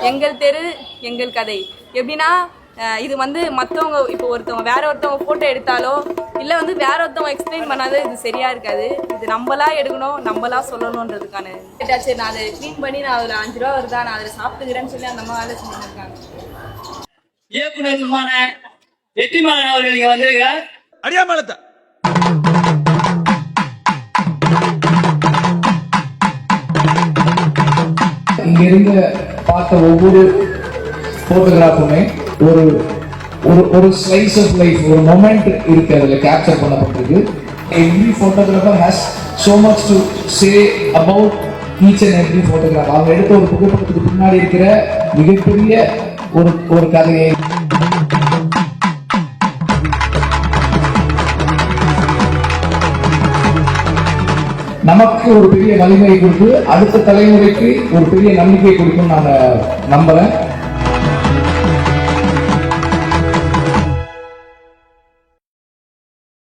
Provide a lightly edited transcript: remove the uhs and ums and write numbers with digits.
எங்கள் தெரு எங்கள் கதை எப்படின்னா இது வந்து மற்றவங்க இப்போ ஒருத்தவங்க வேற ஒருத்தவங்க ஃபோட்டோ எடுத்தாலோ இல்லை வந்து வேற ஒருத்தவங்க எக்ஸ்பிளைன் பண்ணாதோ இது சரியா இருக்காது. இது நம்மளா எடுக்கணும், நம்மளா சொல்லணுன்றதுக்கான சரி. நான் அதை க்ளீன் பண்ணி நான் அதில் 5 ரூபா வருதா நான் அதில் சாப்பிட்டுக்கிறேன்னு சொல்லி அந்த மாதிரி வேலை செஞ்சுருக்காங்க. இயக்குநருமான வெற்றிமாறன் அவர்கள் இங்க வந்திருக்கார். அடியாமலத்தை இங்க இருந்து பார்த்த ஒவ்வொரு போட்டோகிராஃபுமே ஒரு ஒரு ஒரு ஸ்லைஸ் ஆஃப் லைஃப், ஒரு மொமெண்ட் இருக்கு அதில் கேப்சர் பண்ணப்பட்டிருக்கு. Every photographer has so much to say about each and every photograph. அவங்க எடுத்த ஒரு புகைப்படத்துக்கு பின்னாடி இருக்கிற மிகப்பெரிய ஒரு கதையை நமக்கு ஒரு பெரிய வலிமையை கொடுத்து அடுத்த தலைமுறைக்கு ஒரு பெரிய நம்பிக்கை கொடுக்கும் நான் நம்புறேன்.